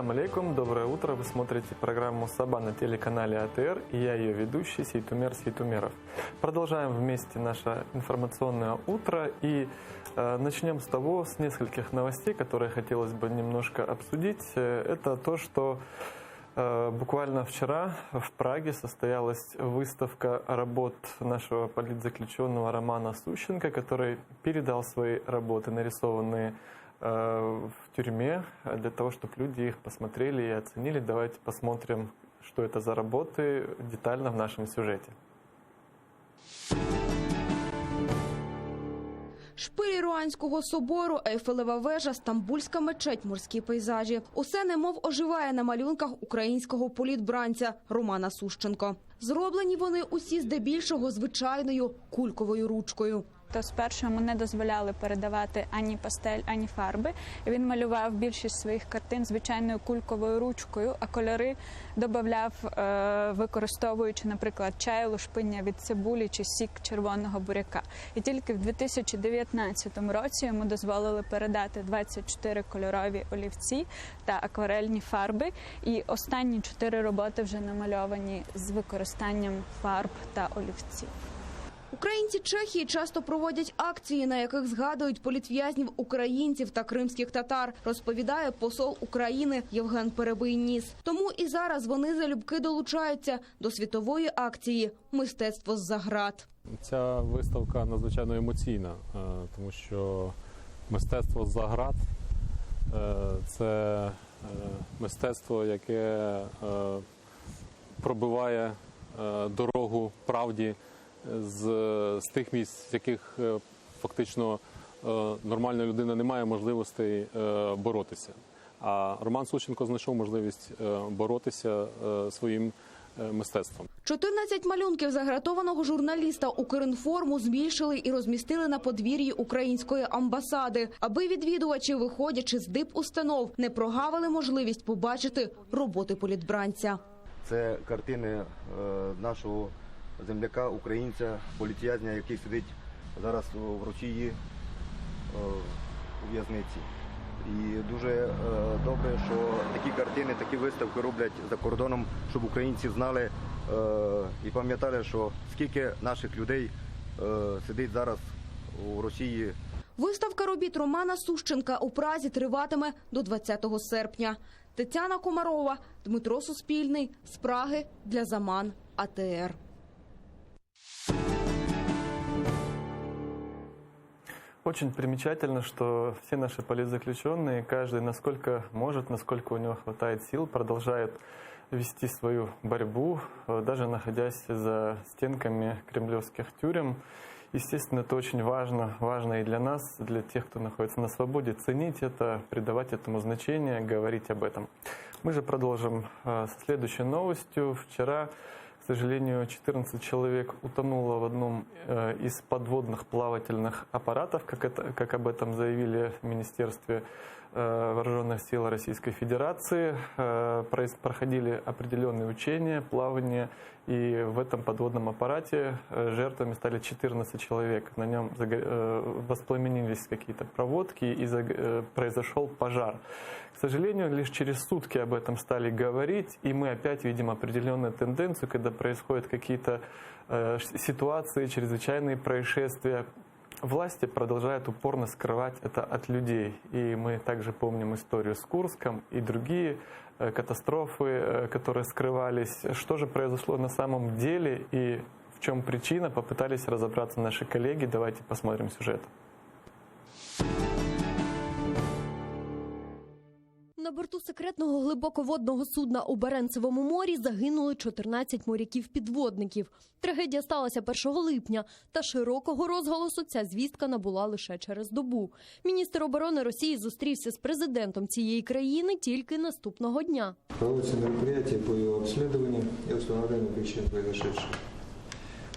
Ассаляму алейкум, доброе утро. Вы смотрите программу «Саба» на телеканале АТР, и я ее ведущий Сейтумер Сейтумеров. Продолжаем вместе наше информационное утро и начнем с того, с нескольких новостей, которые хотелось бы немножко обсудить. Это то, что буквально вчера в Праге состоялась выставка работ нашего политзаключенного Романа Сущенко, который передал свои работы, нарисованные в тюрьме, для того, чтобы люди их посмотрели и оценили. Давайте посмотрим, что это за работы, детально в нашем сюжете. Шпилі Руанського собору, Ейфелева вежа, Стамбульська мечеть, морські пейзажі. Усе немов оживає на малюнках українського політбранця Романа Сущенко. Зроблені вони усі здебільшого звичайною кульковою ручкою. То спершу йому не дозволяли передавати ані пастель, ані фарби. Він малював більшість своїх картин звичайною кульковою ручкою, а кольори додавав, використовуючи, наприклад, чай, лушпиння від цибулі чи сік червоного буряка. І тільки в 2019 році йому дозволили передати 24 кольорові олівці та акварельні фарби. І останні 4 роботи вже намальовані з використанням фарб та олівців. Українці Чехії часто проводять акції, на яких згадують політв'язнів українців та кримських татар, розповідає посол України Євген Перебий-Ніс. Тому і зараз вони залюбки долучаються до світової акції «Мистецтво з-за ґрат». Ця виставка надзвичайно емоційна, тому що мистецтво з-за ґрат – це мистецтво, яке пробиває дорогу правді з тих місць, з яких фактично нормальна людина не має можливостей боротися. А Роман Сущенко знайшов можливість боротися своїм мистецтвом. 14 малюнків загратованого журналіста Укрінформу збільшили і розмістили на подвір'ї української амбасади, аби відвідувачі, виходячи з дипустанов, не прогавили можливість побачити роботи політбранця. Це картини нашого земляка, українця, політв'язня, який сидить зараз в Росії у в'язниці. І дуже добре, що такі картини, такі виставки роблять за кордоном, щоб українці знали і пам'ятали, що скільки наших людей сидить зараз у Росії. Виставка робіт Романа Сущенка у Празі триватиме до 20 серпня. Тетяна Комарова, Дмитро Суспільний, з Праги для Заман АТР. Очень примечательно, что все наши политзаключенные, каждый насколько может, насколько у него хватает сил, продолжает вести свою борьбу, даже находясь за стенками кремлевских тюрем. Естественно, это очень важно и для нас, для тех, кто находится на свободе, ценить это, придавать этому значение, говорить об этом. Мы же продолжим со следующей новостью. Вчера, к сожалению, 14 человек утонуло в одном из подводных плавательных аппаратов, как об этом заявили в Министерстве Вооруженных сил Российской Федерации. Проходили определенные учения, плавание, и в этом подводном аппарате жертвами стали 14 человек. На нем воспламенились какие-то проводки и произошел пожар. К сожалению, лишь через сутки об этом стали говорить, и мы опять видим определенную тенденцию, когда происходят какие-то ситуации, чрезвычайные происшествия. Власти продолжают упорно скрывать это от людей. И мы также помним историю с Курском и другие катастрофы, которые скрывались. Что же произошло на самом деле и в чем причина, попытались разобраться наши коллеги. Давайте посмотрим сюжет. На борту секретного глибоководного судна у Баренцевому морі загинули 14 моряків-підводників. Трагедія сталася 1 липня, та широкого розголосу ця звістка набула лише через добу. Міністр оборони Росії зустрівся з президентом цієї країни тільки наступного дня. Проводиться мероприятие по його обслідуванню і встановленню причин произошедшего.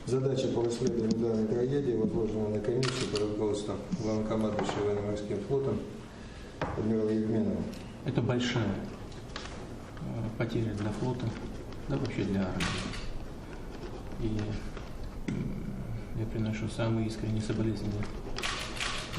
Задача по расследованию данной трагедии возложена на комиссию под руководством главнокомандующего военно-морским флотом адмирала Евменова. Это большая потеря для флота, да вообще для армии. И я приношу самые искренние соболезнования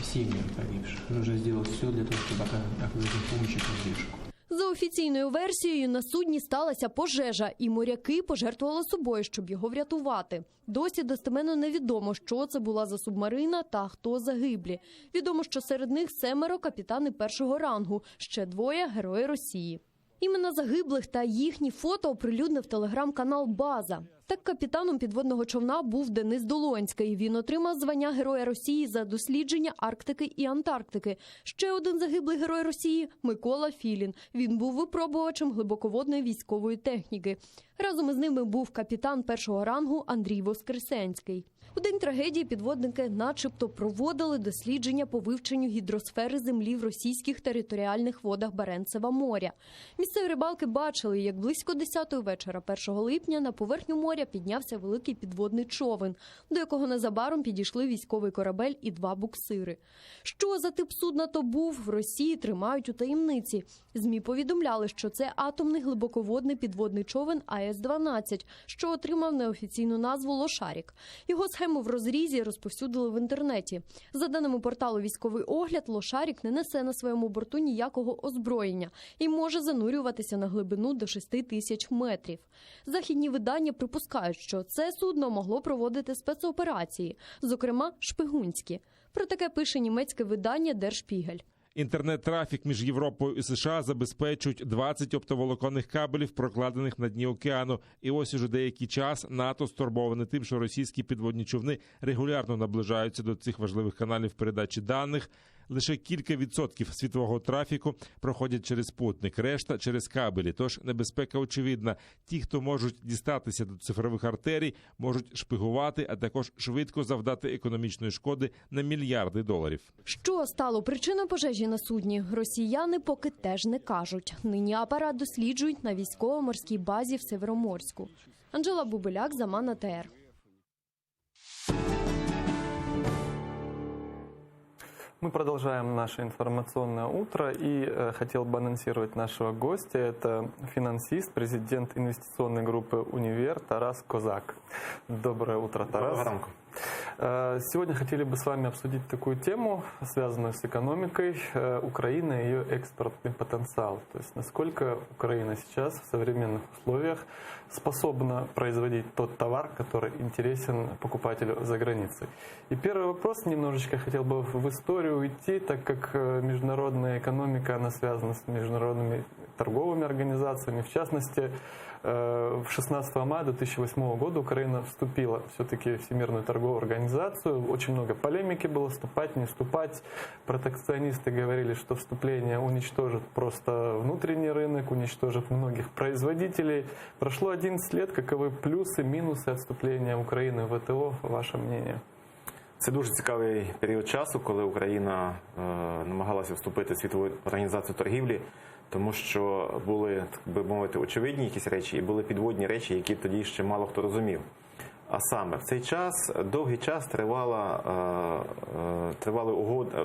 семьям погибших. Нужно сделать все для того, чтобы оказать помощь и поддержку. За офіційною версією, на судні сталася пожежа, і моряки пожертвували собою, щоб його врятувати. Досі достеменно невідомо, що це була за субмарина та хто загиблі. Відомо, що серед них 7 капітани першого рангу, ще 2 – герої Росії. Імена загиблих та їхні фото оприлюднив телеграм-канал «База». Так, капітаном підводного човна був Денис Долонський. Він отримав звання Героя Росії за дослідження Арктики і Антарктики. Ще один загиблий Герой Росії – Микола Філін. Він був випробувачем глибоководної військової техніки. Разом із ними був капітан першого рангу Андрій Воскресенський. У день трагедії підводники начебто проводили дослідження по вивченню гідросфери Землі в російських територіальних водах Баренцева моря. Місцеві рибалки бачили, як близько 10-ї вечора 1 липня на поверхню моря піднявся великий підводний човен, до якого незабаром підійшли військовий корабель і 2 буксири. Що за тип судна то був, в Росії тримають у таємниці. ЗМІ повідомляли, що це атомний глибоководний підводний човен АЕС-12, що отримав неофіційну назву «Лошарік». Його схему в розрізі розповсюдили в інтернеті. За даними порталу «Військовий огляд», Лошарік не несе на своєму борту ніякого озброєння і може занурюватися на глибину до 6000 метрів. Західні видання припускають, що це судно могло проводити спецоперації, зокрема шпигунські. Про таке пише німецьке видання «Der Spiegel». Інтернет-трафік між Європою і США забезпечують 20 оптоволоконних кабелів, прокладених на дні океану. І ось уже деякий час НАТО стурбоване тим, що російські підводні човни регулярно наближаються до цих важливих каналів передачі даних. Лише кілька відсотків світового трафіку проходять через спутник, решта – через кабелі. Тож небезпека очевидна. Ті, хто можуть дістатися до цифрових артерій, можуть шпигувати, а також швидко завдати економічної шкоди на мільярди доларів. Що стало причиною пожежі на судні, росіяни поки теж не кажуть. Нині апарат досліджують на військово-морській базі в Североморську. Анжела Бубиляк, Заман АТР. Мы продолжаем наше информационное утро и хотел бы анонсировать нашего гостя. Это финансист, президент инвестиционной группы «Универ» Тарас Козак. Доброе утро, Тарас. Доброго ранку. Сегодня хотели бы с вами обсудить такую тему, связанную с экономикой Украины и ее экспортный потенциал. То есть насколько Украина сейчас в современных условиях способна производить тот товар, который интересен покупателю за границей. И первый вопрос, немножечко хотел бы в историю уйти, так как международная экономика, она связана с международными торговыми организациями. В частности, 16 мая 2008 года Украина вступила все-таки в Всемирную торговую организацию. Очень много полемики было, вступать, не вступать. Протекционисты говорили, что вступление уничтожит просто внутренний рынок, уничтожит многих производителей. Прошло 11 лет. Каковы плюсы, минусы от вступления Украины в ВТО? Ваше мнение? Це дуже цікавий період часу, коли Україна намагалася вступити в Світову організацію торгівлі, тому що були, так би мовити, очевидні якісь речі і були підводні речі, які тоді ще мало хто розумів. А саме в цей час, довгий час тривали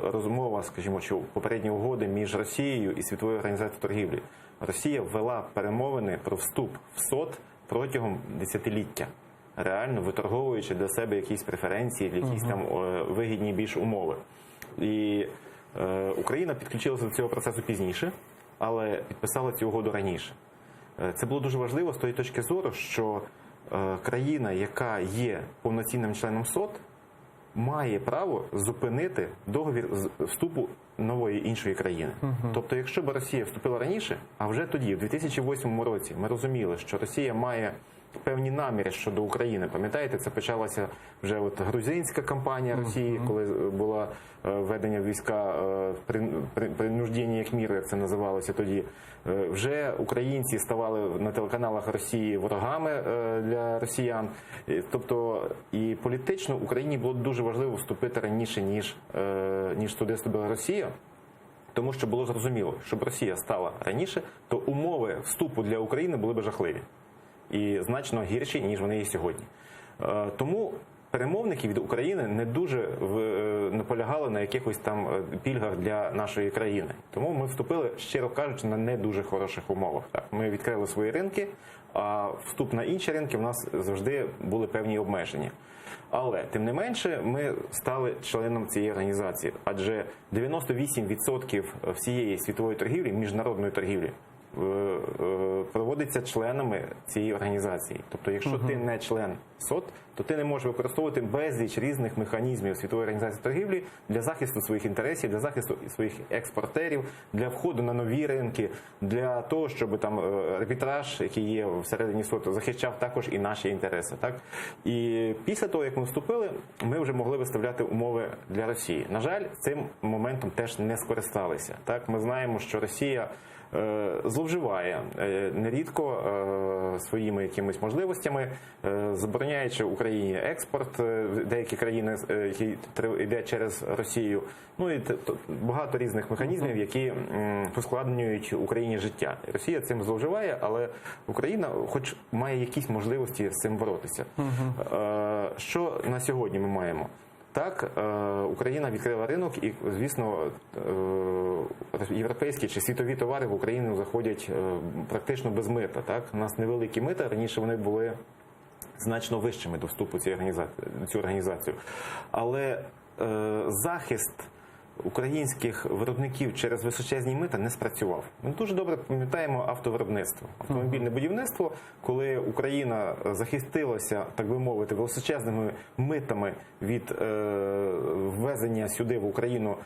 розмова, скажімо, що попередні угоди між Росією і Світовою організацією торгівлі. Росія ввела перемовини про вступ в СОТ протягом десятиліття, реально виторговуючи для себе якісь преференції, якісь там вигідні більш умови. І Україна підключилася до цього процесу пізніше, але підписала цю угоду раніше. Це було дуже важливо з тої точки зору, що країна, яка є повноцінним членом СОТ, має право зупинити договір вступу нової іншої країни. Тобто, якщо б Росія вступила раніше, а вже тоді, в 2008 році, ми розуміли, що Росія має певні наміри щодо України. Пам'ятаєте, це почалася вже от грузинська кампанія Росії, коли було введення війська принуждення як мір, як це називалося тоді. Вже українці ставали на телеканалах Росії ворогами для росіян. Тобто і політично Україні було дуже важливо вступити раніше, ніж туди вступила Росія. Тому що було зрозуміло, щоб Росія стала раніше, то умови вступу для України були б жахливі. І значно гірші, ніж вони є сьогодні. Тому перемовники від України не дуже наполягали на якихось там пільгах для нашої країни. Тому ми вступили, щиро кажучи, на не дуже хороших умовах. Так, ми відкрили свої ринки, а вступ на інші ринки в нас завжди були певні обмеження. Але, тим не менше, ми стали членом цієї організації. Адже 98% всієї світової торгівлі, міжнародної торгівлі, проводиться членами цієї організації. Тобто, якщо ти не член СОТ, то ти не можеш використовувати безліч різних механізмів Світової організації торгівлі для захисту своїх інтересів, для захисту своїх експортерів, для входу на нові ринки, для того, щоб там арбітраж, який є всередині СОТ, захищав також і наші інтереси. Так? І після того, як ми вступили, ми вже могли виставляти умови для Росії. На жаль, цим моментом теж не скористалися. Так? Ми знаємо, що Росія зловживає нерідко своїми якимись можливостями, забороняючи Україні експорт в деякі країни, які йде через Росію. Ну і багато різних механізмів, які ускладнюють Україні життя. Росія цим зловживає, але Україна хоч має якісь можливості з цим боротися. Що на сьогодні ми маємо? Так, Україна відкрила ринок і, звісно, європейські чи світові товари в Україну заходять практично без мита. Так? У нас невеликі мита, раніше вони були значно вищими до вступу в цю організацію. Але захист українських виробників через височезні мита не спрацював. Ми дуже добре пам'ятаємо автовиробництво, автомобільне будівництво, коли Україна захистилася, так би мовити, височезними митами від ввезення сюди в Україну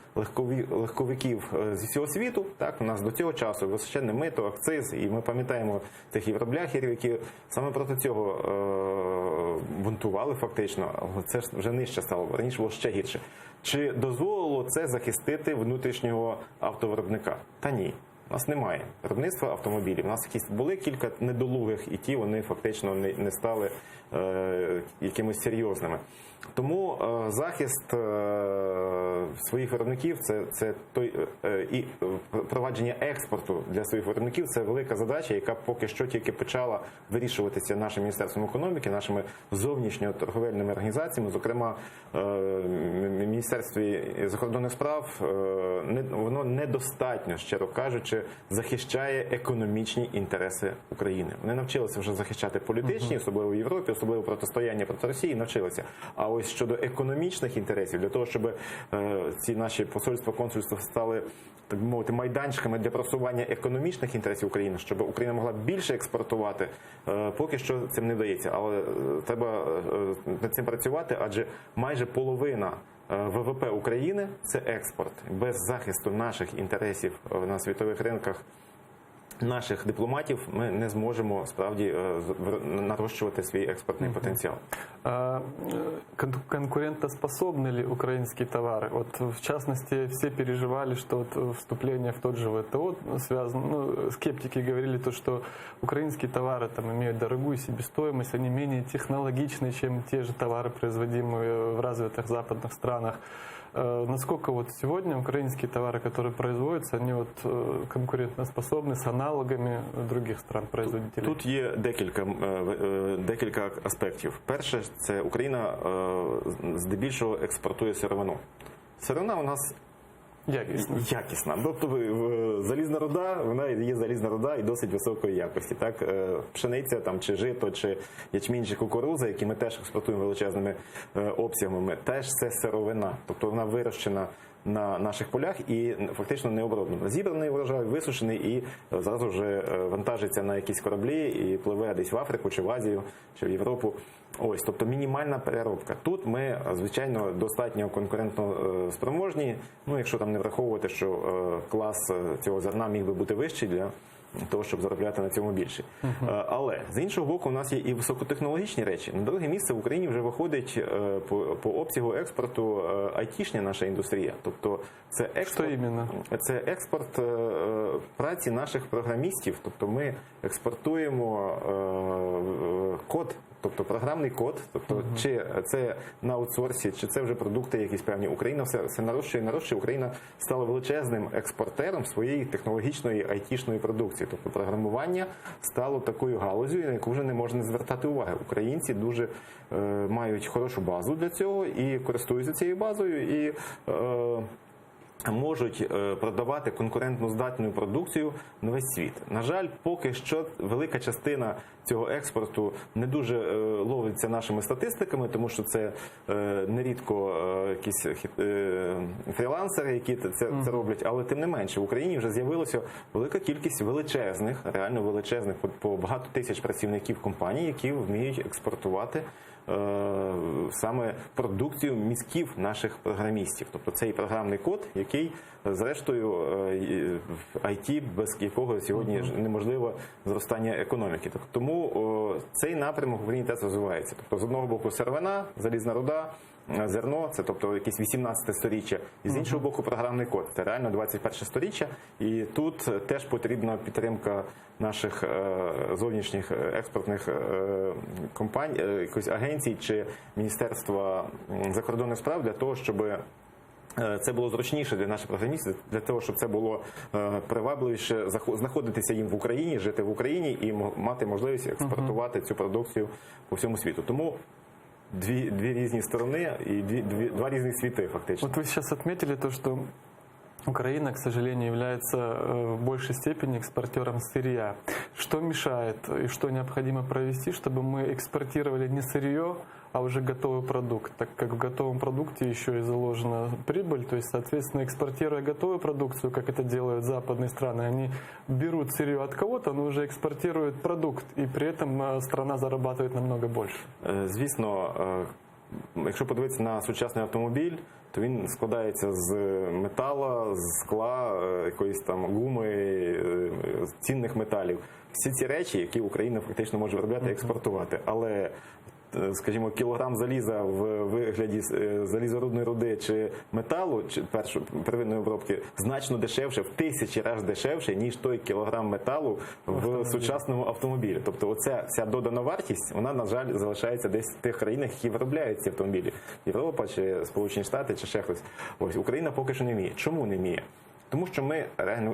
легковиків зі всього світу. Так, у нас до цього часу височезне мито, акциз, і ми пам'ятаємо тих євробляхерів, які саме проти цього бунтували фактично, але це ж вже нижче стало, раніше було ще гірше. Чи дозволило це захистити внутрішнього автовиробника? Та ні. У нас немає виробництва автомобілів. У нас якісь були кілька недолугих, і ті вони фактично не стали якимись серйозними. Тому захист своїх виробників і впровадження експорту для своїх виробників – це велика задача, яка поки що тільки почала вирішуватися нашим Міністерством економіки, нашими зовнішньоторговельними організаціями, зокрема в Міністерстві закордонних справ. Воно недостатньо, щиро кажучи, захищає економічні інтереси України. Вони навчилися вже захищати політичні, особливо в Європі, особливо протистояння проти Росії, навчилися. А ось щодо економічних інтересів, для того, щоб ці наші посольства, консульства стали, так би мовити, майданчиками для просування економічних інтересів України, щоб Україна могла більше експортувати, поки що цим не вдається. Але треба над цим працювати, адже майже половина ВВП України – це експорт. Без захисту наших інтересів на світових ринках, наших дипломатів, мы не зможемо справді нарощувати свій експортний потенціал. Конкурентоспособны ли украинские товары? Вот, в частности, все переживали, что вот вступление в тот же ВТО связано, скептики говорили, что украинские товары там имеют дорогую себестоимость, они менее технологичны, чем те же товары, производимые в развитых западных странах. Насколько вот сегодня украинские товары, которые производятся, они вот конкурентоспособны с аналогами других стран-производителей? Тут є декілька аспектів. Перше, це Україна здебільшого експортує сировину. Сировина у нас якісна. Тобто залізна руда, вона є залізна руда і досить високої якості. Так? Пшениця там, чи жито, чи ячмінь, чи кукурудза, які ми теж експортуємо величезними обсягами, теж це сировина. Тобто вона вирощена на наших полях і фактично не оброблена. Зібраний врожай, висушений і зразу вже вантажиться на якісь кораблі і пливе десь в Африку, чи в Азію, чи в Європу. Ось, тобто мінімальна переробка. Тут ми, звичайно, достатньо конкурентно спроможні, якщо там не враховувати, що клас цього зерна міг би бути вищий для того, щоб заробляти на цьому більше. Але, з іншого боку, у нас є і високотехнологічні речі. На друге місце в Україні вже виходить по обсягу експорту айтішня наша індустрія. Тобто це експорт, це експорт праці наших програмістів. Тобто ми експортуємо код, тобто програмний код, тобто чи це на аутсорсі, чи це вже продукти якісь певні. Україна все нарощує. Україна стала величезним експортером своєї технологічної айтішної продукції. Тобто програмування стало такою галузю, на яку вже не можна звертати уваги. Українці дуже мають хорошу базу для цього і користуються цією базою. І можуть продавати конкурентно здатну продукцію на весь світ. На жаль, поки що велика частина цього експорту не дуже ловиться нашими статистиками, тому що це нерідко якісь фрілансери, які це роблять, але тим не менше в Україні вже з'явилася велика кількість величезних, реально величезних, по багато тисяч працівників компаній, які вміють експортувати саме продукцію мізків наших програмістів. Тобто цей програмний код, який, зрештою, IT, без якого сьогодні неможливо зростання економіки. Тому цей напрямок в Україні теж розвивається. Тобто, з одного боку, сировина, залізна руда, зерно, це тобто якесь 18 сторіччя, і з іншого боку програмний код. Це реально 21 сторіччя, і тут теж потрібна підтримка наших зовнішніх експортних компаній, якоїсь агенцій чи Міністерства закордонних справ для того, щоб це було зручніше для наших програмістів, для того, щоб це було привабливіше знаходитися їм в Україні, жити в Україні і мати можливість експортувати цю продукцію по всьому світу. Тому дві різні сторони и два разных світи, фактично. Вот вы сейчас отметили то, что Украина, к сожалению, является в большей степени экспортером сырья. Что мешает и что необходимо провести, чтобы мы экспортировали не сырье, а уже готовый продукт, так как в готовом продукте еще и заложена прибыль, то есть, соответственно, экспортируя готовую продукцию, как это делают западные страны, они берут сырье от кого-то, но уже экспортируют продукт, и при этом страна зарабатывает намного больше. Звісно, якщо подивитися на сучасний автомобіль, то він складається з металу, з скла, якоїсь там гуми, цінних металів. Всі ці речі, які Україна фактично може виробляти і експортувати. Але, скажімо, кілограм заліза в вигляді залізорудної руди чи металу, чи первинної обробки, значно дешевше, в 1000 разів дешевше, ніж той кілограм металу в сучасному автомобілі. Тобто оця вся додана вартість, вона, на жаль, залишається десь в тих країнах, які виробляють ці автомобілі. Європа, чи Сполучені Штати, чи ще хтось. Ось, Україна поки що не вміє. Чому не вміє? Тому що ми,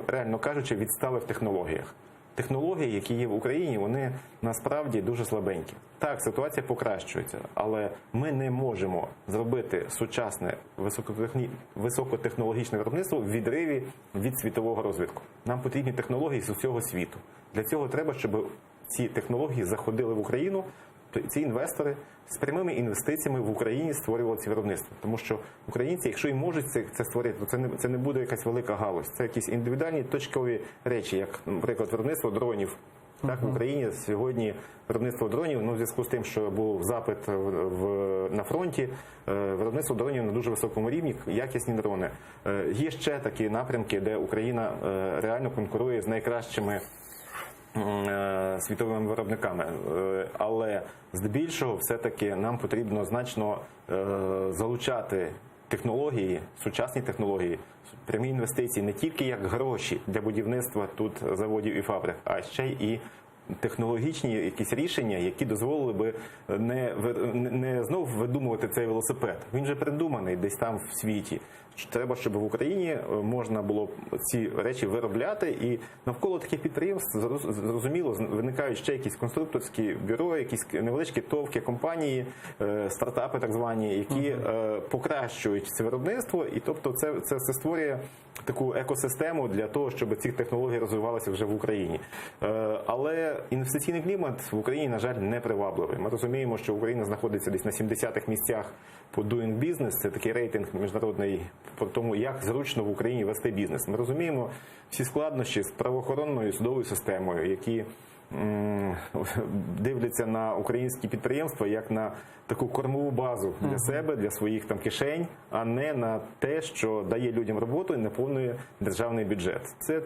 реально кажучи, відстали в технологіях. Технології, які є в Україні, вони насправді дуже слабенькі. Так, ситуація покращується, але ми не можемо зробити сучасне високотехнологічне виробництво в відриві від світового розвитку. Нам потрібні технології з усього світу. Для цього треба, щоб ці технології заходили в Україну, то ці інвестори з прямими інвестиціями в Україні створювали ці виробництва. Тому що українці, якщо і можуть це створити, то це не буде якась велика галузь. Це якісь індивідуальні точкові речі, як, наприклад, виробництво дронів. Так, в Україні сьогодні виробництво дронів, в зв'язку з тим, що був запит на фронті, виробництво дронів на дуже високому рівні, якісні дрони. Є ще такі напрямки, де Україна реально конкурує з найкращими світовими виробниками. Але здебільшого все-таки нам потрібно значно залучати технології, сучасні технології, прямі інвестиції не тільки як гроші для будівництва тут заводів і фабрик, а ще й технологічні якісь рішення, які дозволили би не знову видумувати цей велосипед. Він вже придуманий десь там в світі. Треба, щоб в Україні можна було ці речі виробляти, і навколо таких підприємств, зрозуміло, виникають ще якісь конструкторські бюро, якісь невеличкі товки, компанії, стартапи так звані, які покращують це виробництво, і тобто це створює таку екосистему для того, щоб ці технології розвивалися вже в Україні. Але інвестиційний клімат в Україні, на жаль, не привабливий. Ми розуміємо, що Україна знаходиться десь на 70-х місцях по Doing Business, це такий рейтинг міжнародний по тому, як зручно в Україні вести бізнес. Ми розуміємо всі складнощі з правоохоронною судовою системою, які дивляться на українські підприємства як на таку кормову базу для себе, для своїх там кишень, а не на те, що дає людям роботу і наповнює державний бюджет. Це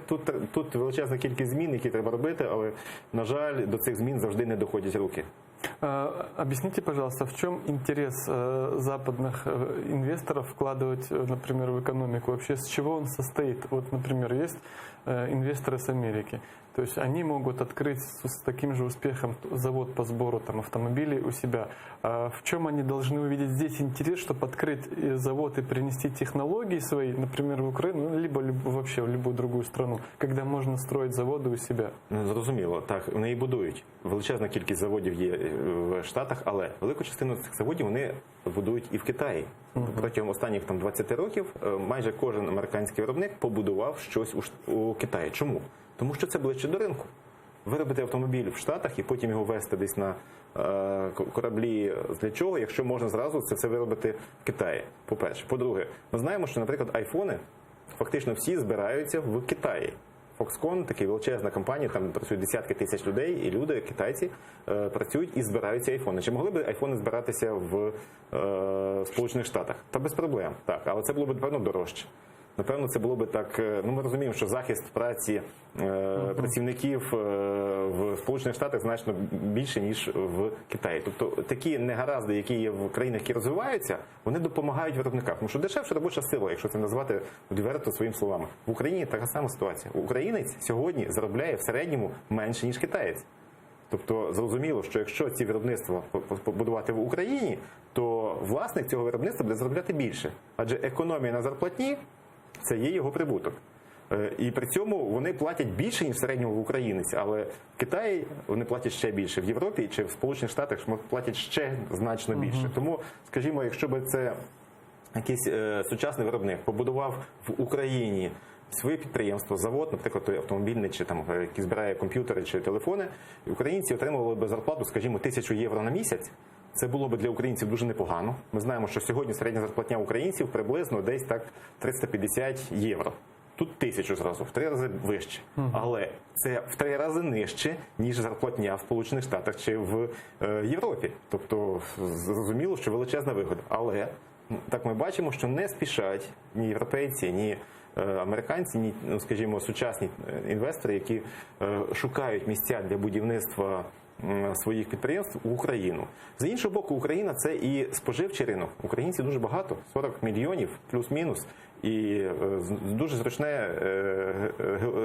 тут величезна кількість змін, які треба робити, але, на жаль, до цих змін завжди не доходять руки. Объясните, пожалуйста, в чем интерес западных инвесторов вкладывать, например, в экономику? Вообще, с чего он состоит? Вот, например, есть инвесторы с Америки. То есть они могут открыть с таким же успехом завод по сбору там, автомобилей у себя. А в чем они должны увидеть здесь интерес, чтобы открыть завод и принести технологии свои, например, в Украину, ну, либо вообще в любую другую страну, когда можно строить заводы у себя? Ну, зрозуміло, так, вони і будують. Величезна кількість заводів є в Штатах, але велику частину цих заводів вони будують і в Китаї. Протягом останніх 20 років майже кожен американський виробник побудував щось у Китаї. Чому? Тому що це ближче до ринку. Виробити автомобіль в Штатах і потім його везти десь на кораблі для чого, якщо можна зразу це все виробити в Китаї, по-перше. По-друге, ми знаємо, що, наприклад, айфони фактично всі збираються в Китаї. Foxconn, така величезна компанія, там працюють десятки тисяч людей, і люди, китайці, працюють і збираються айфони. Чи могли б айфони збиратися в Сполучених Штатах? Та без проблем, так, але це було б, напевно, дорожче. Напевно, це було б так, ну ми розуміємо, що захист праці працівників в Сполучених Штатах значно більше, ніж в Китаї. Тобто такі негаразди, які є в країнах, які розвиваються, вони допомагають виробникам. Тому що дешевша робоча сила, якщо це назвати відверто своїми словами. В Україні така сама ситуація. Українець сьогодні заробляє в середньому менше, ніж китаєць. Тобто зрозуміло, що якщо ці виробництва побудувати в Україні, то власник цього виробництва буде заробляти більше. Адже економія на зарплатні – це є його прибуток. І при цьому вони платять більше, ніж в середньому в українець, але в Китаї вони платять ще більше. В Європі чи в Сполучених Штатах платять ще значно більше. Тому, скажімо, якщо б це якийсь сучасний виробник побудував в Україні своє підприємство, завод, наприклад, той автомобільний, чи там, який збирає комп'ютери чи телефони, і українці отримували б зарплату, скажімо, 1000 євро на місяць, це було б для українців дуже непогано. Ми знаємо, що сьогодні середня зарплатня українців приблизно десь так 350 євро. Тут 1000 зразу, в 3 рази вище. Але це в 3 рази нижче, ніж зарплатня в Сполучених Штатах чи в Європі. Тобто, зрозуміло, що величезна вигода. Але, так ми бачимо, що не спішать ні європейці, ні американці, ні, ну, скажімо, сучасні інвестори, які шукають місця для будівництва своїх підприємств в Україну. З іншого боку, Україна – це і споживчий ринок. Українців дуже багато, 40 мільйонів плюс-мінус. І дуже зручне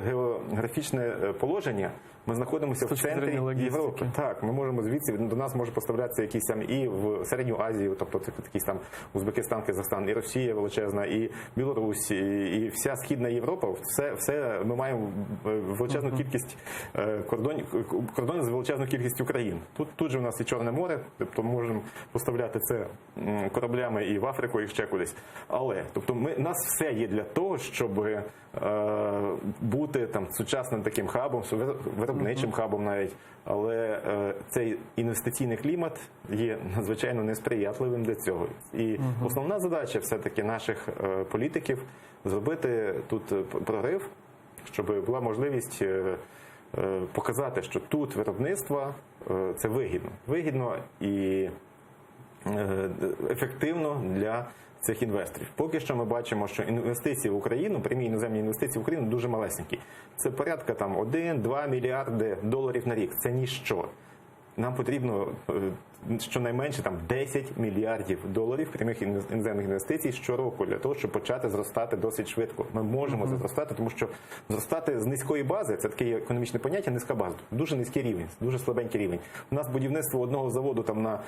географічне положення. Ми знаходимося в центрі Європи. Так, ми можемо звідси, до нас може поставлятися якісь там і в Середню Азію, тобто це якісь там Узбекистан, Казахстан, і Росія величезна, і Білорусь, і вся Східна Європа. Все ми маємо величезну кількість кордонів з величезною кількістю країн. Тут же в нас і Чорне море, тобто ми можемо поставляти це кораблями і в Африку, і ще кудись. Але, тобто у нас все є для того, щоб бути там сучасним таким хабом, виробничим хабом навіть, але цей інвестиційний клімат є надзвичайно несприятливим для цього. І основна задача все-таки наших політиків зробити тут прорив, щоб була можливість показати, що тут виробництво це вигідно. Вигідно і ефективно для цих інвесторів. Поки що ми бачимо, що інвестиції в Україну, прямі іноземні інвестиції в Україну дуже малесенькі. Це порядка там 1-2 мільярди доларів на рік. Це ніщо. Нам потрібно щонайменше там 10 мільярдів доларів прямих іноземних інвестицій щороку для того, щоб почати зростати досить швидко. Ми можемо зростати, тому що зростати з низької бази, це таке економічне поняття, низька база, дуже низький рівень, дуже слабенький рівень. У нас будівництво одного заводу там на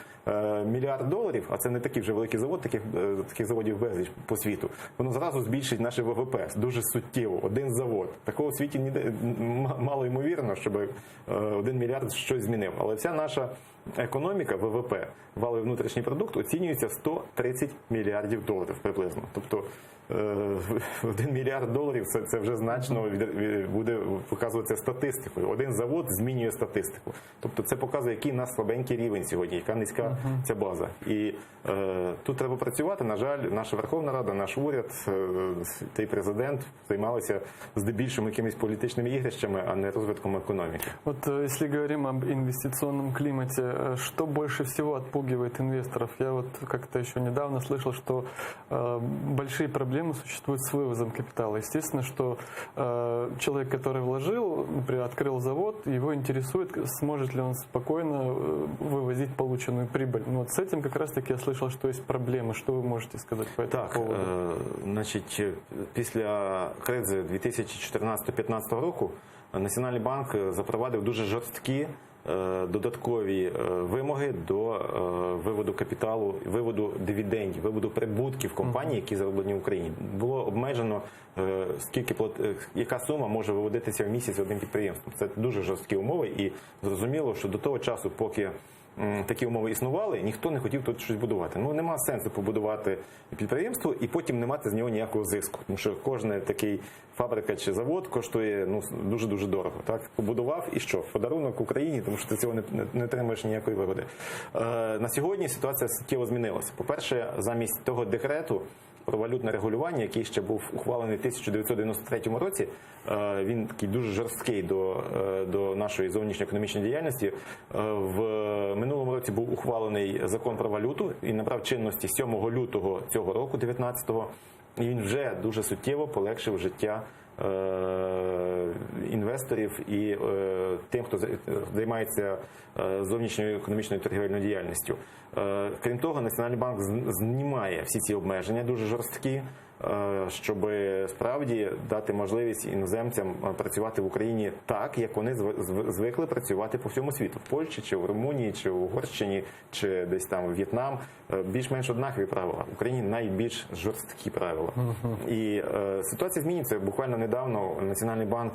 мільярд доларів, а це не такий вже великий завод, таких заводів безліч по світу, воно зразу збільшить наше ВВП дуже суттєво, один завод. Такого в світі мало ймовірно, щоб 1 мільярд щось змінив. Але вся наша економіка, ВВП, валовий внутрішній продукт, оцінюється в 130 мільярдів доларів приблизно. Тобто 1 мільярд доларів це вже значно буде показуватися статистикою. Один завод змінює статистику. Тобто це показує, який у нас слабенький рівень сьогодні, яка низька ця база. І тут треба працювати. На жаль, наша Верховна Рада, наш уряд, той президент займалися здебільшого якимись політичними ігрищами, а не розвитком економіки. Вот если говорим об инвестиционном климате, что больше всего отпугивает инвесторов? Я вот как-то еще недавно слышал, что большие проблемы существуют с вывозом капитала. Естественно, что человек, который вложил, например, открыл завод, его интересует, сможет ли он спокойно вывозить полученную прибыль. Но вот с этим как раз-таки я слышал, что есть проблемы. Что вы можете сказать по этому поводу? Значить, після кризи 2014-2015 року Національний банк запровадив дуже жорсткі додаткові вимоги до виводу капіталу, виводу дивідендів, виводу прибутків компаній, які зароблені в Україні. Було обмежено, яка сума може виводитися в місяць одним підприємством. Це дуже жорсткі умови, і зрозуміло, що до того часу, поки такі умови існували, ніхто не хотів тут щось будувати. Ну, нема сенсу побудувати підприємство і потім не мати з нього ніякого зиску. Тому що кожна такий фабрика чи завод коштує дуже-дуже дорого. Так? Побудував і що? Подарунок Україні, тому що ти цього не отримаєш ніякої вигоди. На сьогодні ситуація суттєво змінилася. По-перше, замість того декрету про валютне регулювання, який ще був ухвалений в 1993 році, він такий дуже жорсткий до нашої зовнішньоекономічної діяльності. В минулому році був ухвалений закон про валюту і набрав чинності 7 лютого цього року, 19-го, і він вже дуже суттєво полегшив життя інвесторів і тим, хто займається зовнішньою економічною торгівельною діяльністю. Крім того, Національний банк знімає всі ці обмеження дуже жорсткі, щоб справді дати можливість іноземцям працювати в Україні так, як вони звикли працювати по всьому світу. В Польщі, чи в Румунії, чи в Угорщині, чи десь там в В'єтнам. Більш-менш однакові правила. В Україні найбільш жорсткі правила. І ситуація змінюється. Буквально недавно Національний банк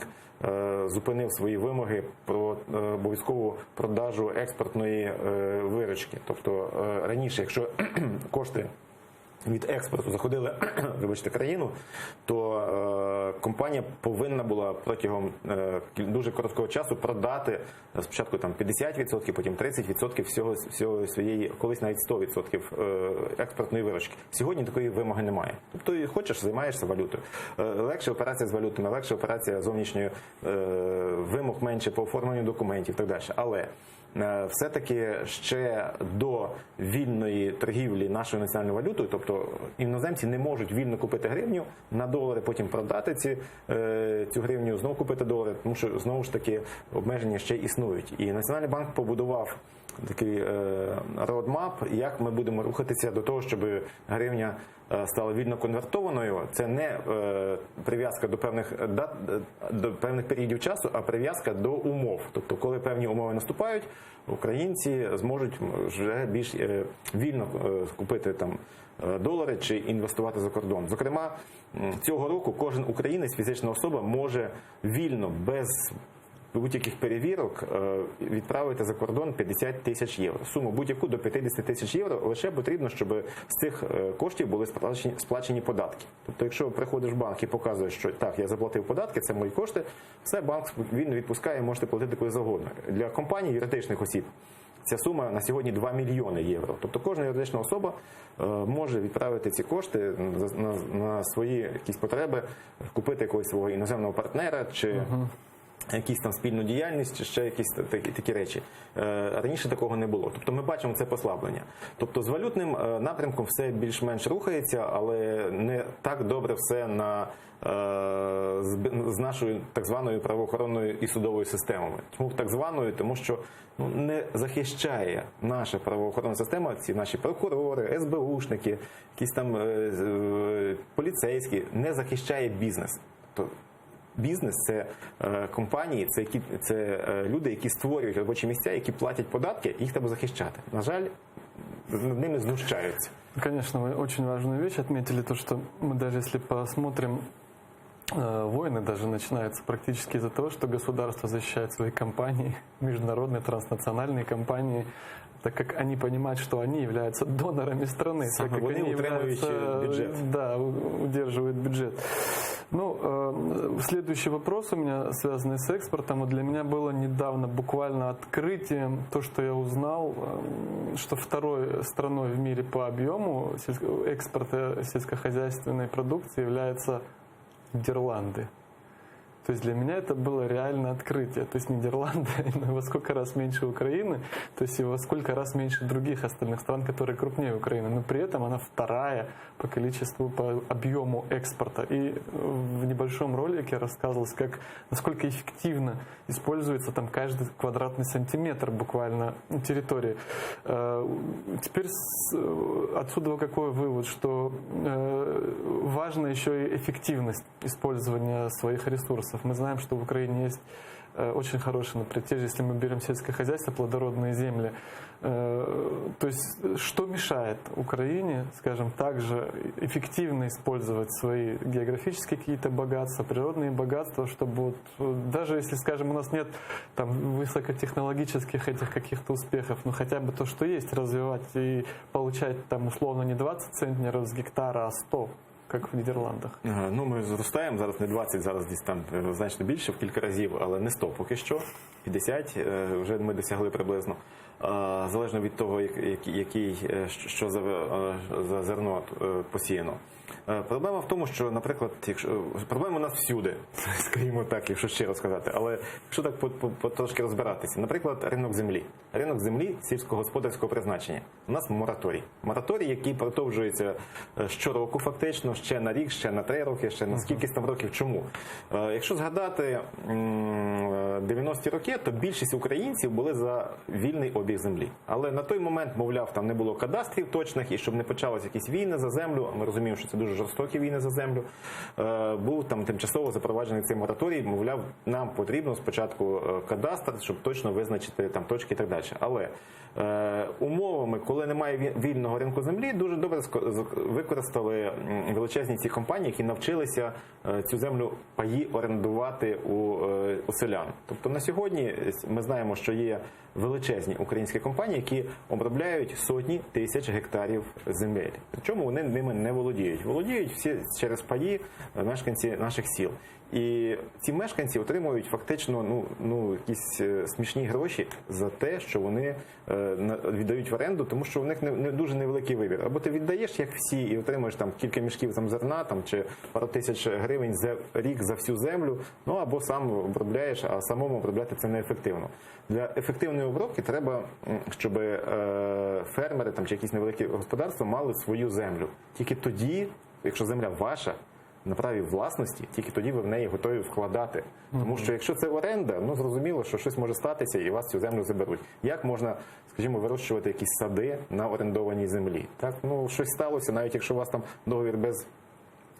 зупинив свої вимоги про обов'язкову продажу експортної виручки. Тобто раніше, якщо кошти від експорту заходили в країну, то компанія повинна була протягом дуже короткого часу продати спочатку там 50%, потім 30% всього своєї, колись навіть 100% експортної виручки. Сьогодні такої вимоги немає. Тобто хочеш, займаєшся валютою. Легша операція з валютами, легша операція зовнішньою, вимог менше по оформленню документів і так далі. Але все-таки ще до вільної торгівлі нашою національною валютою, тобто іноземці не можуть вільно купити гривню на долари, потім продати цю гривню, знову купити долари, тому що знову ж таки обмеження ще існують. І Національний банк побудував такий роудмап, як ми будемо рухатися до того, щоб гривня стала вільно конвертованою. Це не прив'язка до певних дат, до певних періодів часу, а прив'язка до умов. Тобто, коли певні умови наступають, українці зможуть вже більш вільно купити там долари чи інвестувати за кордон. Зокрема, цього року кожен українець, фізична особа, може вільно, без будь-яких перевірок відправити за кордон 50 тисяч євро. Суму будь-яку до 50 тисяч євро лише потрібно, щоб з цих коштів були сплачені податки. Тобто, якщо приходиш в банк і показуєш, що так, я заплатив податки, це мої кошти, все, банк вільно відпускає, можете платити коли завгодно. Для компаній, юридичних осіб, ця сума на сьогодні 2 мільйони євро. Тобто кожна юридична особа може відправити ці кошти на свої якісь потреби, купити якогось свого іноземного партнера чи якісь там спільну діяльність, ще якісь такі речі. Раніше такого не було. Тобто ми бачимо це послаблення. Тобто з валютним напрямком все більш-менш рухається, але не так добре все з нашою так званою правоохоронною і судовою системами. Чому так званою? Тому що не захищає наша правоохоронна система, ці наші прокурори, СБУшники, якісь там поліцейські, не захищає бізнес. Тобто бізнес – це компанії, це люди, які створюють робочі місця, які платять податки, їх треба захищати. На жаль, над ними знущаються. Конечно, вы очень важную вещь отметили, то, что мы даже если посмотрим, войны даже начинаются практически из-за того, что государство защищает свои компании, международные транснациональные компании, так как они понимают, что они являются донорами страны, так как они являются, бюджет. Да, удерживают бюджет. Следующий вопрос у меня, связанный с экспортом. Вот для меня было недавно буквально открытием то, что я узнал, что второй страной в мире по объему экспорта сельскохозяйственной продукции являются Нидерланды. То есть для меня это было реально открытие. То есть Нидерланды во сколько раз меньше Украины, то есть и во сколько раз меньше других остальных стран, которые крупнее Украины. Но при этом она вторая по количеству, по объему экспорта. И в небольшом ролике рассказывалось, насколько эффективно используется там каждый квадратный сантиметр буквально территории. Теперь отсюда какой вывод, что важна еще и эффективность использования своих ресурсов. ресурсов. Мы знаем, что в Украине есть очень хорошие, например, те же, если мы берем сельское хозяйство, плодородные земли. То есть, что мешает Украине, скажем, также эффективно использовать свои географические какие-то богатства, природные богатства, чтобы вот, даже если, скажем, у нас нет там высокотехнологических этих каких-то успехов, но хотя бы то, что есть, развивать и получать там условно не 20 центнеров с гектара, а 100. Як в Нідерландах. Ну, ми зростаємо, зараз не 20, зараз десь там значно більше, в кілька разів, але не 100 поки що. 50 вже ми досягли приблизно. Залежно від того, що за зерно посіяно. Проблема в тому, що, наприклад, проблема у нас всюди, скажімо так, якщо щиро сказати, але якщо так трошки розбиратися. Наприклад, ринок землі. Ринок землі сільськогосподарського призначення. У нас мораторій. Мораторій, який продовжується щороку фактично, ще на рік, ще на 3 роки, ще на скількись там років. Чому? Якщо згадати 90-ті роки, то більшість українців були за вільний обіг землі. Але на той момент, мовляв, там не було кадастрів точних, і щоб не почалися якісь війни за землю, а ми розуміємо, що це дуже жорстокі війни за землю, був там тимчасово запроваджений цей мораторій, мовляв, нам потрібно спочатку кадастр, щоб точно визначити там точки і так далі. Але умовами, коли немає вільного ринку землі, дуже добре використали величезні ці компанії, які навчилися цю землю паї орендувати у селян. Тобто на сьогодні ми знаємо, що є величезні українські компанії, які обробляють сотні тисяч гектарів земель. Причому вони ними не володіють. Володіють всі через паї мешканці наших сіл. І ці мешканці отримують фактично якісь смішні гроші за те, що вони віддають в оренду, тому що у них не дуже невеликий вибір. Або ти віддаєш, як всі, і отримуєш там кілька мішків там зерна там, чи пару тисяч гривень за рік за всю землю, або сам обробляєш, а самому обробляти це неефективно. Для ефективної обробки треба, щоб фермери там, чи якісь невеликі господарства мали свою землю. Тільки тоді, якщо земля ваша, на праві власності, тільки тоді ви в неї готові вкладати. Тому що якщо це оренда, зрозуміло, що щось може статися і вас цю землю заберуть. Як можна, скажімо, вирощувати якісь сади на орендованій землі? Так, щось сталося, навіть якщо у вас там договір без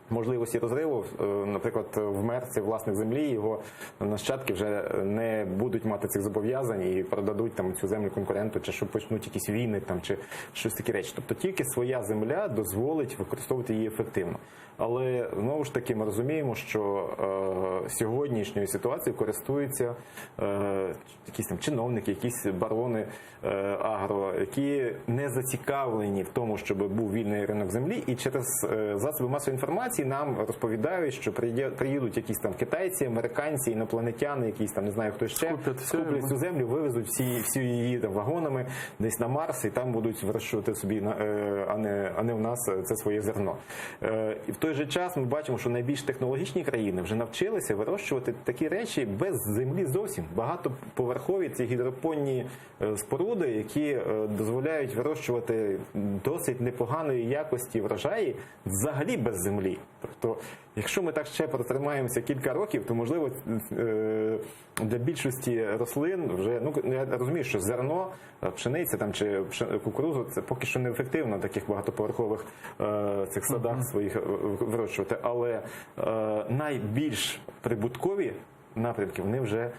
можливості розриву, наприклад, вмер цей власник землі, його нащадки вже не будуть мати цих зобов'язань і продадуть там цю землю конкуренту, чи що почнуть якісь війни там, чи щось такі речі. Тобто тільки своя земля дозволить використовувати її ефективно. Але, знову ж таки, ми розуміємо, що сьогоднішньою ситуацією користуються якісь там чиновники, якісь барони агро, які не зацікавлені в тому, щоб був вільний ринок землі, і через засоби масової інформації нам розповідають, що приїдуть якісь там китайці, американці, інопланетяни, якісь там, не знаю хто ще, скуплять цю землю, вивезуть всю її там вагонами десь на Марс, і там будуть вирощувати собі, а не в нас це своє зерно. І в той же час ми бачимо, що найбільш технологічні країни вже навчилися вирощувати такі речі без землі зовсім. Багатоповерхові ці гідропонні споруди, які дозволяють вирощувати досить непоганої якості врожаї взагалі без землі. Тобто, якщо ми так ще протримаємося кілька років, то, можливо, для більшості рослин вже, я розумію, що зерно, пшениця там, чи кукурудзу, це поки що неефективно в таких багатоповерхових цих садах своїх вирощувати, але найбільш прибуткові напрямки, вони вже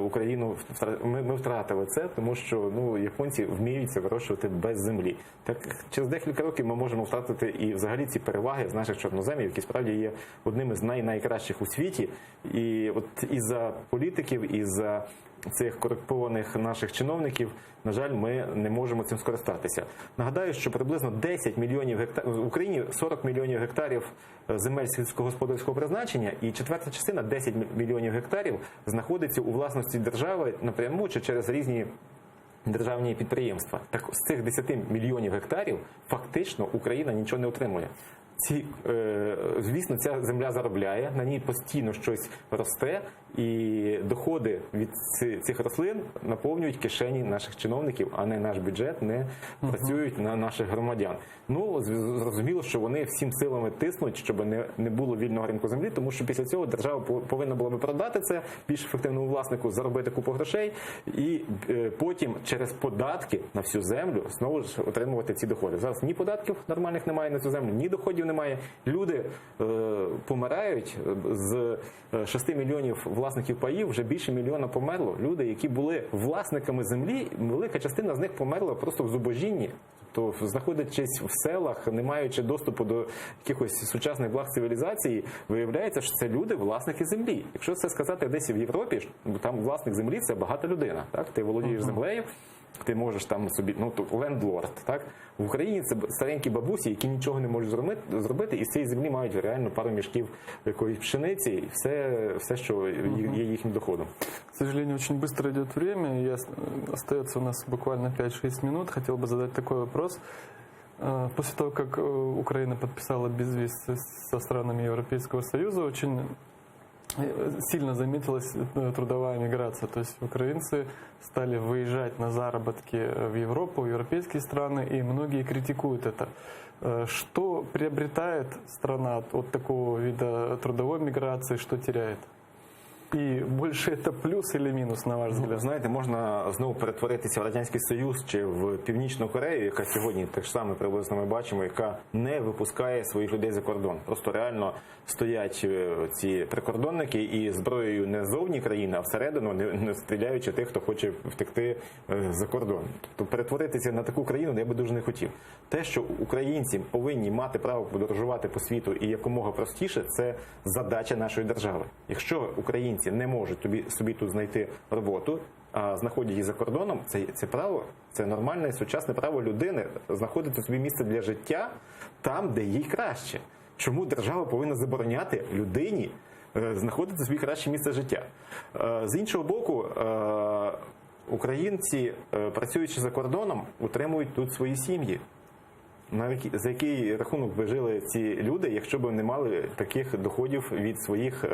Україну, ми втратили це, тому що японці вміють це вирощувати без землі. Так через декілька років ми можемо втратити і взагалі ці переваги з наших чорноземів, які справді є одними з найкращих у світі. І от із-за політиків, із-за цих корумпованих наших чиновників, на жаль, ми не можемо цим скористатися. Нагадаю, що приблизно 10 мільйонів гектарів, в Україні 40 мільйонів гектарів земель сільськогосподарського призначення, і четверта частина, 10 мільйонів гектарів, знаходиться у власності держави напряму чи через різні державні підприємства. Так з цих 10 мільйонів гектарів фактично Україна нічого не отримує. Звісно, ця земля заробляє, на ній постійно щось росте, і доходи від цих рослин наповнюють кишені наших чиновників, а не наш бюджет, не працюють на наших громадян. Зрозуміло, що вони всім силами тиснуть, щоб не було вільного ринку землі, тому що після цього держава повинна була би продати це більш ефективному власнику, заробити купу грошей, і потім через податки на всю землю знову ж отримувати ці доходи. Зараз ні податків нормальних немає на цю землю, ні доходів коштів немає. Люди помирають. З 6 мільйонів власників паїв вже більше мільйона померло. Люди, які були власниками землі, велика частина з них померла просто в зубожінні. Тобто, знаходячись в селах, не маючи доступу до якихось сучасних благ цивілізації, виявляється, що це люди власники землі. Якщо це сказати десь в Європі, там власник землі – це багата людина. Так? Ти володієш землею, ти можеш там собі, лендлорд, так? В Україні це старенькі бабусі, які нічого не можуть зробити, і з цієї землі мають реально пару мішків якоїсь пшениці, і все, що є їхнім доходом. К сожалению, очень быстро идет время, и остается у нас буквально 5-6 минут. Хотел бы задать такой вопрос. После того, как Украина подписала безвиз со странами Европейского Союза, очень сильно заметилась трудовая миграция. То есть украинцы стали выезжать на заработки в Европу, в европейские страны, и многие критикуют это. Что приобретает страна от такого вида трудовой миграции, что теряет? І більше це плюс или мінус, на ваш взгляд? Знаєте, можна знову перетворитися в Радянський Союз чи в Північну Корею, яка сьогодні так само приблизно ми бачимо, яка не випускає своїх людей за кордон. Просто реально стоять ці прикордонники і зброєю не ззовні країни, а всередину, не стріляючи тих, хто хоче втекти за кордон. Тобто перетворитися на таку країну я би дуже не хотів. Те, що українці повинні мати право подорожувати по світу і якомога простіше, це задача нашої держави. Якщо українці не можуть собі тут знайти роботу, а знаходять її за кордоном, це право, це нормальне сучасне право людини знаходити собі місце для життя там, де їй краще. Чому держава повинна забороняти людині знаходити собі краще місце життя? З іншого боку, українці, працюючи за кордоном, утримують тут свої сім'ї. За який рахунок би жили ці люди, якщо б не мали таких доходів від своїх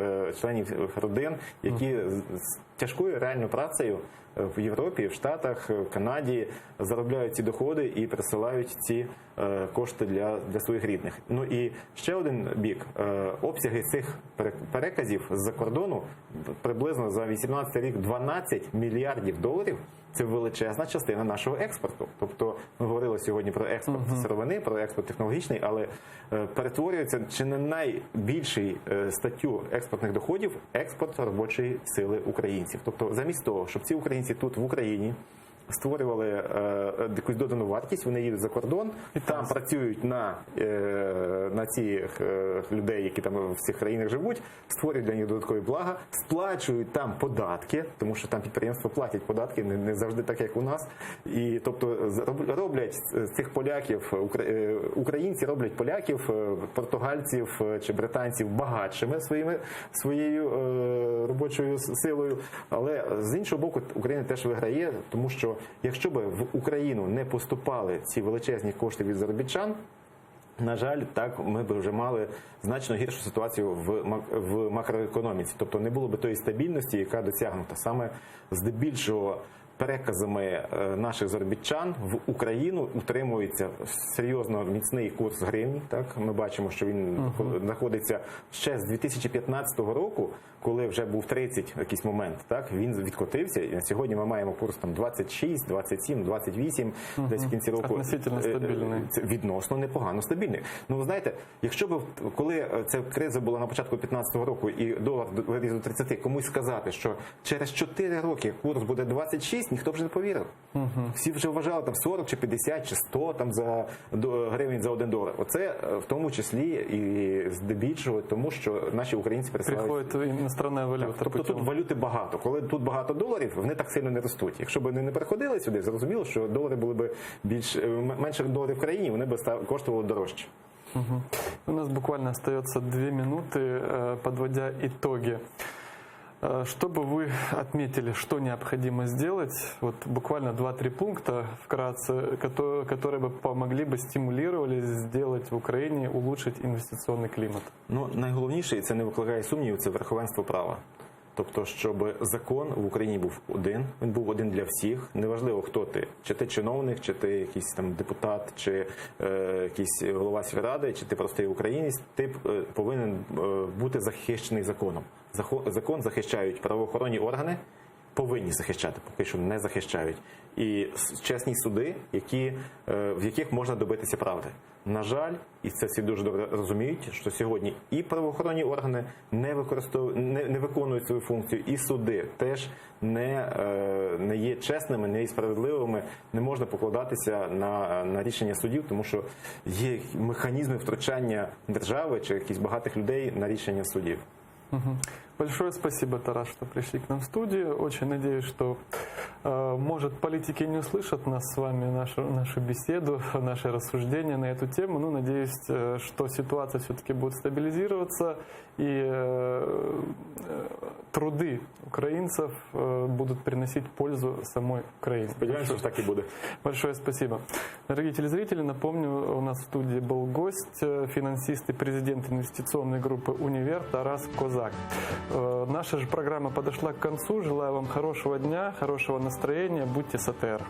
членів родин, які з тяжкою реальною працею в Європі, в Штатах, в Канаді заробляють ці доходи і присилають ці кошти для своїх рідних. Ну і ще один бік. Обсяги цих переказів з-за кордону приблизно за 2018 рік 12 мільярдів доларів. Це величезна частина нашого експорту. Тобто ми говорили сьогодні про експорт сировини, про експорт технологічний, але перетворюється чи не найбільший статтю експортних доходів експорт робочої сили українців. Тобто замість того, щоб ці українці тут в Україні створювали якусь додану вартість, вони їдуть за кордон, і там працюють на цих людей, які там в цих країнах живуть, створюють для них додаткові блага, сплачують там податки, тому що там підприємства платять податки, не завжди так, як у нас. І тобто роблять цих поляків, українці роблять поляків, португальців чи британців багатшими своєю робочою силою. Але з іншого боку, Україна теж виграє, тому що якщо б в Україну не поступали ці величезні кошти від заробітчан, на жаль, так ми б вже мали значно гіршу ситуацію в макроекономіці. Тобто не було б тої стабільності, яка досягнута саме здебільшого переказами наших заробітчан в Україну утримується серйозно міцний курс гривні. Так ми бачимо, що він знаходиться ще з 2015 року, коли вже був 30 якийсь момент. Так він відкотився, і на сьогодні ми маємо курс там 26, 27, 28, десь в кінці року. Относительно стабільний. Це відносно непогано стабільний. Ну ви знаєте, якщо б коли ця криза була на початку 2015 року і долар виріс до 30, комусь сказати, що через 4 роки курс буде 26, ніхто вже не повірив. Всі вже вважали там 40 чи 50 чи 100 там за гривень за $1. Оце в тому числі і здебільшого тому, що наші українці приходить іностранна валюта. Тобто тут валюти багато. Коли тут багато доларів, вони так сильно не ростуть. Якщо б вони не приходили сюди, зрозуміло, що долари були б менше доларів в країні, вони б коштували дорожче. У нас буквально остается 2 минуты, подводя итоги. Что бы вы отметили, что необходимо сделать, вот буквально 2-3 пункта вкратце, которые бы помогли бы, стимулировали сделать в Україні, улучшить інвестиційний клімат? Ну, найголовніше, і це не викликає сумнівів, це верховенство права. Тобто, щоб закон в Україні був один, він був один для всіх, неважливо хто ти, чи ти чиновник, чи ти якийсь там депутат, чи якийсь голова сільради, чи ти простий українець, ти повинен бути захищений законом. Закон захищають правоохоронні органи повинні захищати, поки що не захищають. І чесні суди, в яких можна добитися правди. На жаль, і це всі дуже добре розуміють, що сьогодні і правоохоронні органи не виконують свою функцію, і суди теж не є чесними, не є справедливими, не можна покладатися на рішення судів, тому що є механізми втручання держави чи якихось багатих людей на рішення судів. Большое спасибо, Тарас, что пришли к нам в студию. Очень надеюсь, что, может, политики не услышат нас с вами, нашу беседу, наши рассуждения на эту тему. Но надеюсь, что ситуация все-таки будет стабилизироваться и труды украинцев будут приносить пользу самой Украине. Сподіваємося, що так і буде. Большое спасибо. Дорогие телезрители, напомню, у нас в студии был гость, финансист и президент инвестиционной группы «Универ» Тарас Козак. Наша же программа подошла к концу. Желаю вам хорошего дня, хорошего настроения. Будьте с АТР.